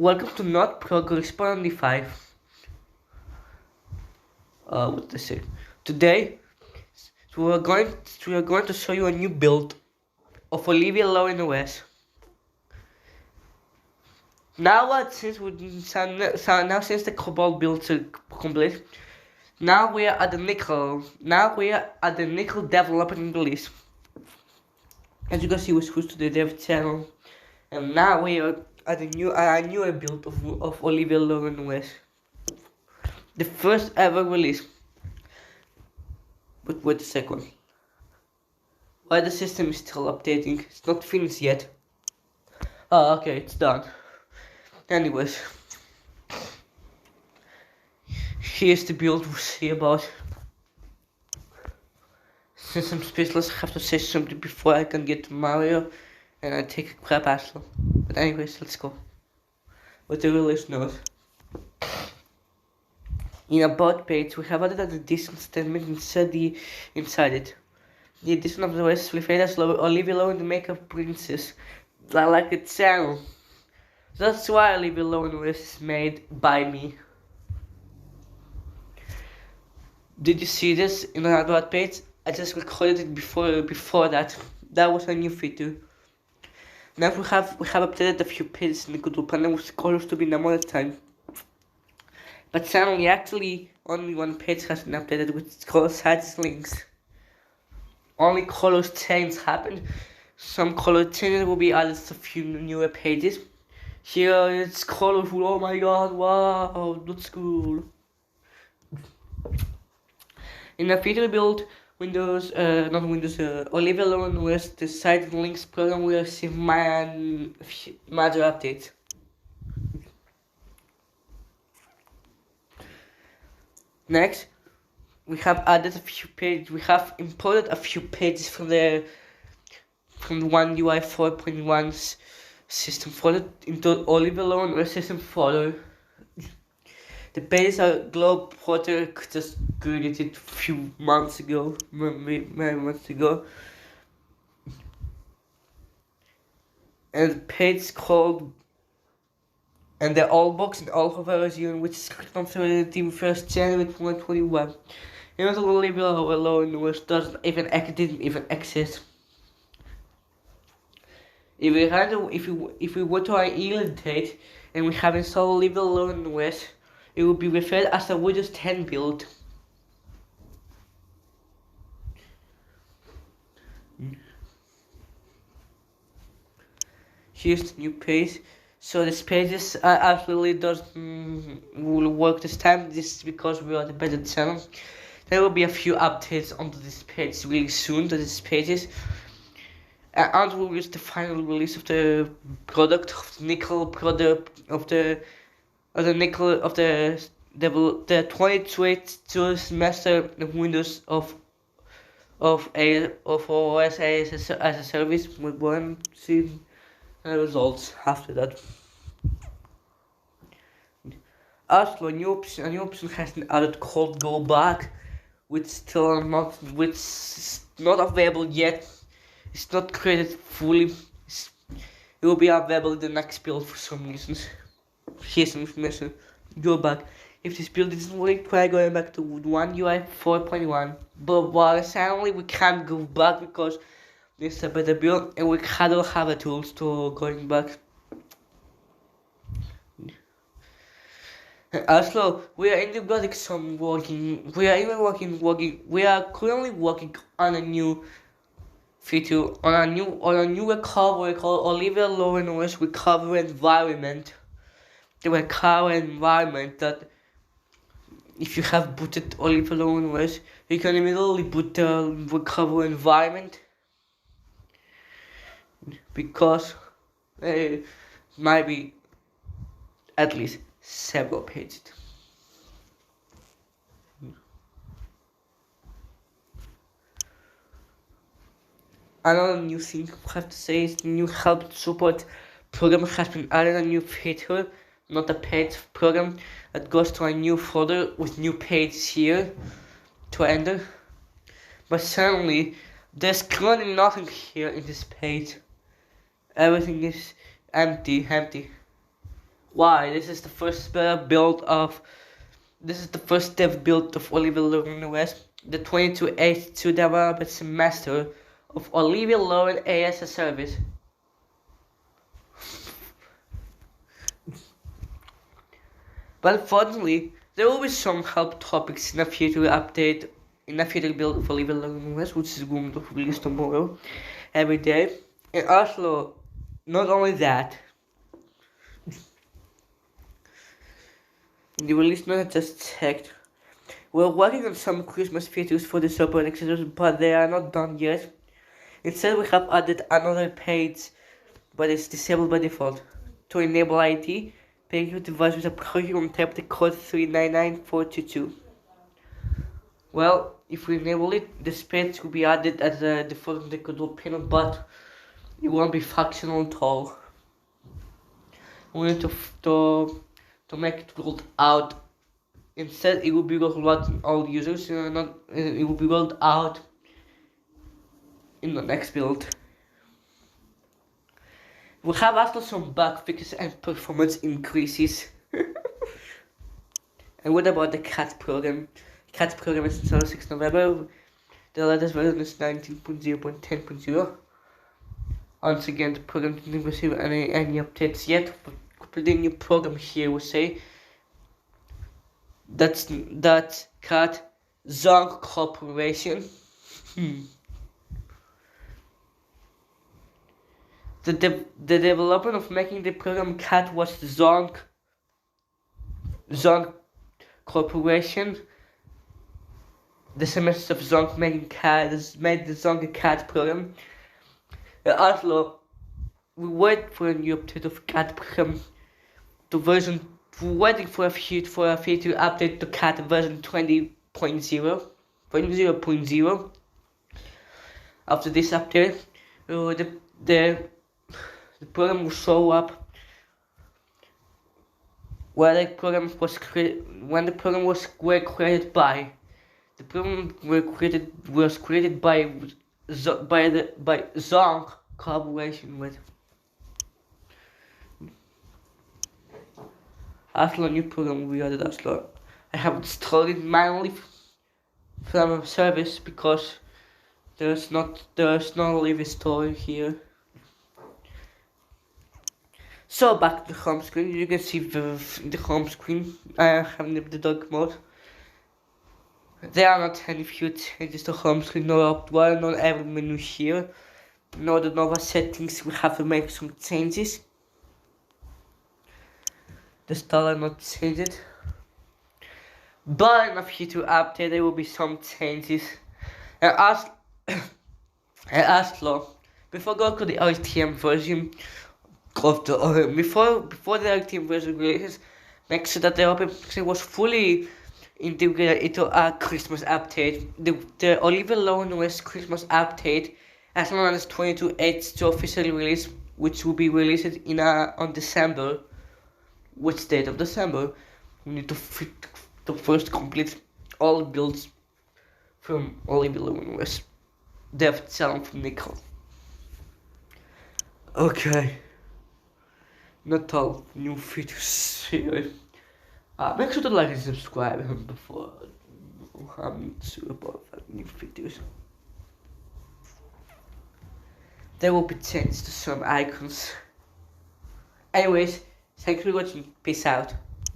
Welcome to Not Progress Only 5. What did I say? Today, we are going to show you a new build of Olivia Low in OS. Since the Cobalt builds are complete, now we are at the nickel. Now we are at the nickel development release. As you can see, we switched to the dev channel, and now we are at a newer build of Olivia Low in OS. The first ever release. But wait a second. Why the system is still updating? It's not finished yet. Oh, okay, it's done. Anyways, here's the build we'll see about. Since I'm speechless, I have to say something before I can get to Mario, and I take a crap asshole. But anyways, let's go. With the release note. In About page, we have added an additional statement inside it. The addition of the rest referred as Olivia Low in the Makeup Princess. I like the channel. That's why Olivia Low in the rest is made by me. Did you see this in the About page? I just recorded it before that. That was a new feature. Now we have updated a few pages in the Google panel with colors to be normal time. But suddenly, actually, only one page has been updated with color size links. Only color changes happened. Some color changes will be added to a few newer pages. Here it's colorful. Oh my god! Wow, that's cool. In the feature build, Olivia Low in OS, the site links program will receive major updates. Next, we have added a few pages. We have imported a few pages from the One UI 4.1 system folder into Olivia Low in OS system folder. The pages are Globe Porter just created a few months ago, many months ago. And the page called, and they're all boxed in Alpha version, which is confirmed the 1st January 2021. And also Olivia Low in OS didn't even exist. If we were to date and we have installed Olivia Low in OS, it will be referred as a Windows 10 build. Here's the new page. So this pages absolutely will work this time. This is because we are the better channel. There will be a few updates onto this page really soon to these pages. And we'll reach the final release of the product of the nickel product of the 2022 semester of Windows of OS as a service with one see results after that. Also, a new option has been added called Go Back, which is not available yet. It's not created fully. It will be available in the next build for some reasons. Here's some information. Go back. If this build isn't working, try going back to One UI 4.1. But sadly we can't go back because there's a better build and we don't have the tools to going back. Also, we are in the project We are currently working on a new feature on a new recovery called Olivia Low in OS recovery environment. The recovery environment that if you have booted Olivia Low in OS, you can immediately boot the recovery environment because it might be at least several pages. Another new thing I have to say is the new help support program has been added a new feature, not a page program, that goes to a new folder with new pages here to enter. But suddenly, there's currently nothing here in this page. Everything is empty. Why? This is the first build of. This is the first dev build of Olivia Lauren OS, the 2282 development semester of Olivia Lauren AS a service. But unfortunately, there will be some help topics in the future update, in the future build of Olivia Lauren OS, which is going to release tomorrow, every day. And also, not only that, the release note just checked. We're working on some Christmas features for the operating system, but they are not done yet. Instead, we have added another page, but it's disabled by default. To enable IT, paying your device with a program type the code 399422. Well, if we enable it, this page will be added as a default in the control panel, but it won't be functional at all. We need to make it rolled out. Instead, it will be rolled out in all users, it will be rolled out in the next build. We have also some bug fixes and performance increases. And what about the CAT program? CAT program is installed 6 November. The latest version is 19.0.10.0. Once again, the program didn't receive any updates yet. But completely new program here, we say. That CAT Zonk Corporation. The development of making the program CAT was Zonk Corporation. The semester of Zonk making CAT has made the Zonk CAT program. Also, we wait for a new update of CAT program to version. We're waiting for a feature update to CAT version 20.0. After this update, the program will show up where the program was created, when the program were created by. The program was created by Zonk collaboration with. After a new program will be added after. I have installed it manually from a service because there's no live story here. So back to the home screen, you can see the home screen. I have the dog mode. There are not any few changes to home screen, no update, not every menu here. No the Nova settings, we have to make some changes. The style are not changed. But in a future update there will be some changes. And also, before going to the RTM version of the before the RTM version releases, make sure that the open was fully integrated into a Christmas update. The Olivia Lauren OS Christmas update, as long as 22.8 to officially release, which will be released on December. Which date of December? We need to first complete all builds from Olivia Lauren OS. Dev challenge from Nicole. Okay. Not all new features here. Make sure to like and subscribe before I'm sure about new features. There will be changes to some icons. Anyways, thanks for watching. Peace out.